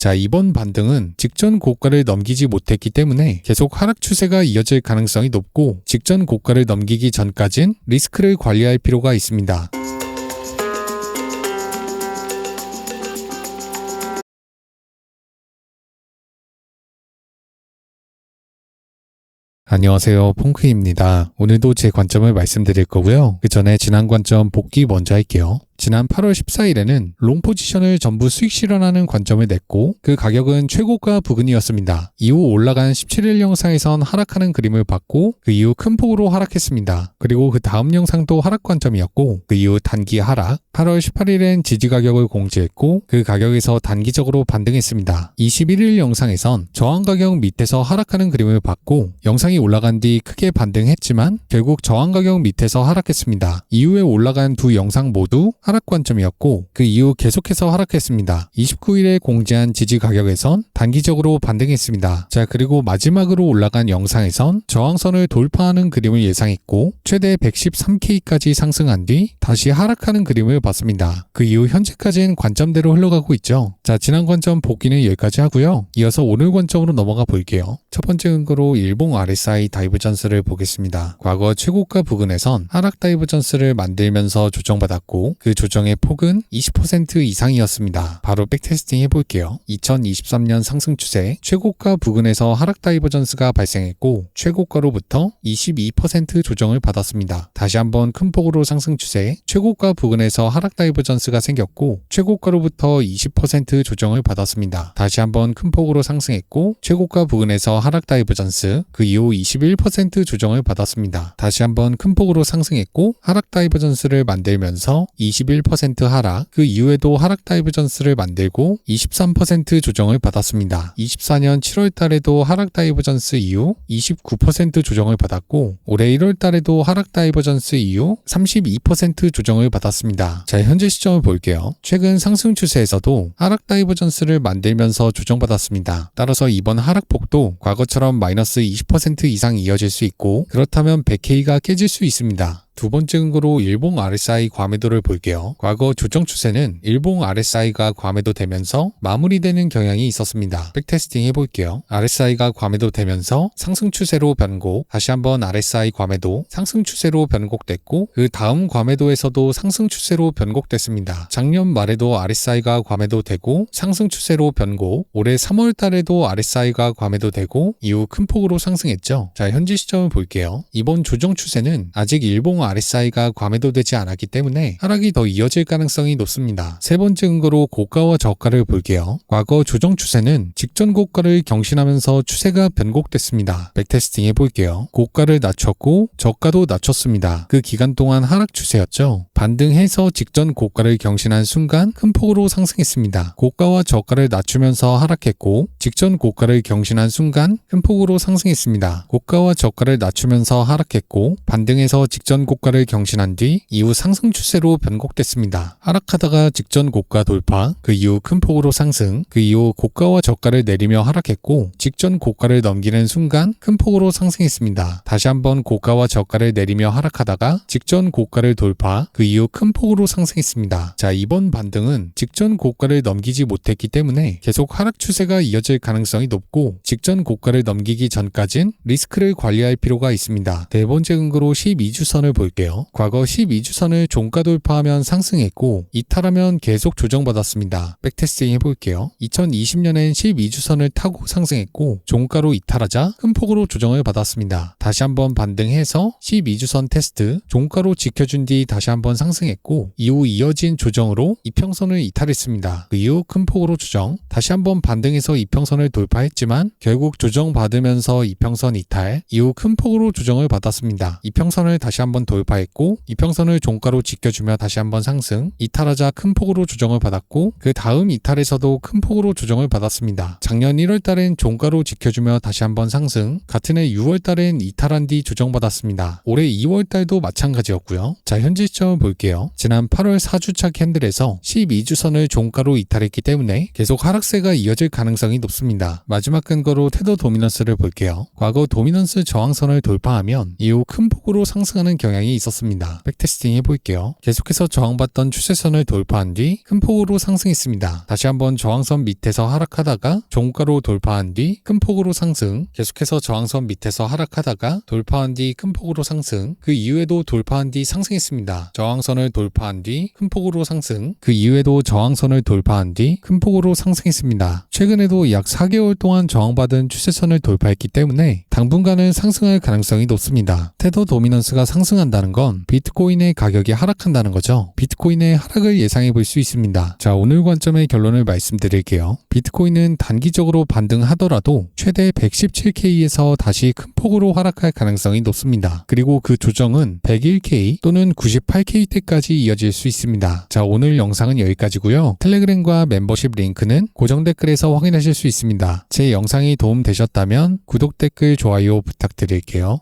자, 이번 반등은 직전 고가를 넘기지 못했기 때문에 계속 하락 추세가 이어질 가능성이 높고 직전 고가를 넘기기 전까진 리스크를 관리할 필요가 있습니다. 안녕하세요, 퐁크입니다. 오늘도 제 관점을 말씀드릴 거고요. 그 전에 지난 관점 복귀 먼저 할게요. 지난 8월 14일에는 롱 포지션을 전부 수익 실현하는 관점을 냈고 그 가격은 최고가 부근이었습니다. 이후 올라간 17일 영상에선 하락하는 그림을 봤고 그 이후 큰 폭으로 하락했습니다. 그리고 그 다음 영상도 하락 관점이었고 그 이후 단기 하락, 8월 18일엔 지지 가격을 공지했고 그 가격에서 단기적으로 반등했습니다. 21일 영상에선 저항 가격 밑에서 하락하는 그림을 봤고 영상이 올라간 뒤 크게 반등했지만 결국 저항 가격 밑에서 하락했습니다. 이후에 올라간 두 영상 모두 하락 관점이었고 그 이후 계속해서 하락했습니다. 29일에 공지한 지지 가격에선 단기적으로 반등했습니다. 자, 그리고 마지막으로 올라간 영상에선 저항선을 돌파하는 그림을 예상했고 최대 113K까지 상승한 뒤 다시 하락하는 그림을 봤습니다. 그 이후 현재까지는 관점대로 흘러가고 있죠. 자, 지난 관점 복귀는 여기까지 하고요. 이어서 오늘 관점으로 넘어가 볼게요. 첫 번째 근거로 일봉 RSI 다이버전스를 보겠습니다. 과거 최고가 부근에선 하락 다이버전스를 만들면서 조정받았고 그 조정의 폭은 20% 이상이었습니다. 바로 백테스팅 해볼게요. 2023년 상승 추세 최고가 부근에서 하락 다이버전스가 발생했고 최고가로부터 22% 조정을 받았습니다. 다시 한번 큰 폭으로 상승 추세 최고가 부근에서 하락 다이버전스가 생겼고 최고가로부터 20% 조정을 받았습니다. 다시 한번 큰 폭으로 상승했고 최고가 부근에서 하락 다이버전스 그 이후 21% 조정을 받았습니다. 다시 한번 큰 폭으로 상승했고 하락 다이버전스를 만들면서 21% 하락, 그 이후에도 하락 다이버전스를 만들고 23% 조정을 받았습니다. 24년 7월 달에도 하락 다이버전스 이후 29% 조정을 받았고 올해 1월 달에도 하락 다이버전스 이후 32% 조정을 받았습니다. 자, 현재 시점을 볼게요. 최근 상승 추세에서도 하락 다이버전스를 만들면서 조정받았습니다. 따라서 이번 하락폭도 과거처럼 마이너스 20% 이상 이어질 수 있고 그렇다면 100K가 깨질 수 있습니다. 두 번째 근거로 일봉 RSI 과매도를 볼게요. 과거 조정 추세는 일봉 RSI가 과매도되면서 마무리되는 경향이 있었습니다. 백테스팅 해볼게요. RSI가 과매도되면서 상승 추세로 변곡, 다시 한번 RSI 과매도, 상승 추세로 변곡됐고 그 다음 과매도에서도 상승 추세로 변곡됐습니다. 작년 말에도 RSI가 과매도되고 상승 추세로 변곡, 올해 3월 달에도 RSI가 과매도되고 이후 큰 폭으로 상승했죠. 자, 현재 시점을 볼게요. 이번 조정 추세는 아직 일봉 RSI가 과매도되지 않았기 때문에 하락이 더 이어질 가능성이 높습니다. 세 번째 근거로 고가와 저가를 볼게요. 과거 조정 추세는 직전 고가를 경신하면서 추세가 변곡됐습니다. 백테스팅 해볼게요. 고가를 낮췄고 저가도 낮췄습니다. 그 기간 동안 하락 추세였죠. 반등해서 직전 고가를 경신한 순간 큰 폭으로 상승했습니다. 고가와 저가를 낮추면서 하락했고 직전 고가를 경신한 순간 큰 폭으로 상승했습니다. 고가와 저가를 낮추면서 하락했고 반등해서 직전 고가를 경신한 뒤 이후 상승 추세로 변곡됐습니다. 하락하다가 직전 고가 돌파, 그 이후 큰 폭으로 상승, 그 이후 고가와 저가를 내리며 하락했고 직전 고가를 넘기는 순간 큰 폭으로 상승했습니다. 다시 한번 고가와 저가를 내리며 하락하다가 직전 고가를 돌파, 그 이후 큰 폭으로 상승했습니다. 자, 이번 반등은 직전 고가를 넘기지 못했기 때문에 계속 하락 추세가 이어질 가능성이 높고 직전 고가를 넘기기 전까진 리스크를 관리할 필요가 있습니다. 네 번째 근거로 12주선을 볼게요. 과거 12주선을 종가 돌파하면 상승했고 이탈하면 계속 조정받았습니다. 백테스팅 해볼게요. 2020년엔 12주선을 타고 상승했고 종가로 이탈하자 큰 폭으로 조정을 받았습니다. 다시 한번 반등해서 12주선 테스트, 종가로 지켜준 뒤 다시 한번 상승했고 이후 이어진 조정으로 이평선을 이탈했습니다. 그 이후 큰 폭으로 조정, 다시 한번 반등해서 이평선을 돌파했지만 결국 조정받으면서 이평선 이탈, 이후 큰 폭으로 조정을 받았습니다. 이평선을 다시 한번 돌파했고 이평선을 종가로 지켜주며 다시 한번 상승, 이탈하자 큰 폭으로 조정을 받았고 그 다음 이탈에서도 큰 폭으로 조정을 받았습니다. 작년 1월 달엔 종가로 지켜주며 다시 한번 상승, 같은 해 6월 달엔 이탈한 뒤 조정받았습니다. 올해 2월 달도 마찬가지였고요. 자, 현재 시점을 볼게요. 지난 8월 4주차 캔들에서 12주선을 종가로 이탈했기 때문에 계속 하락세가 이어질 가능성이 높습니다. 마지막 근거로 테더 도미넌스를 볼게요. 과거 도미넌스 저항선을 돌파하면 이후 큰 폭으로 상승하는 경향이 영향이 있었습니다. 백테스팅 해볼게요. 계속해서 저항받던 추세선을 돌파한 뒤 큰 폭으로 상승했습니다. 다시 한번 저항선 밑에서 하락하다가 종가로 돌파한 뒤 큰 폭으로 상승, 계속해서 저항선 밑에서 하락하다가 돌파한 뒤 큰 폭으로 상승, 그 이후에도 돌파한 뒤 상승했습니다. 저항선을 돌파한 뒤 큰 폭으로 상승, 그 이후에도 저항선을 돌파한 뒤 큰 폭으로 상승했습니다. 최근에도 약 4개월 동안 저항받은 추세선을 돌파했기 때문에 당분간은 상승할 가능성이 높습니다. 테더 도미넌스가 상승한다는 건 비트코인의 가격이 하락한다는 거죠. 비트코인의 하락을 예상해 볼 수 있습니다. 자, 오늘 관점의 결론을 말씀드릴게요. 비트코인은 단기적으로 반등하더라도 최대 117K에서 다시 큰 폭으로 하락할 가능성이 높습니다. 그리고 그 조정은 101K 또는 98K 때까지 이어질 수 있습니다. 자, 오늘 영상은 여기까지고요. 텔레그램과 멤버십 링크는 고정 댓글에서 확인하실 수 있습니다. 제 영상이 도움되셨다면 구독, 댓글, 좋아요 부탁드릴게요.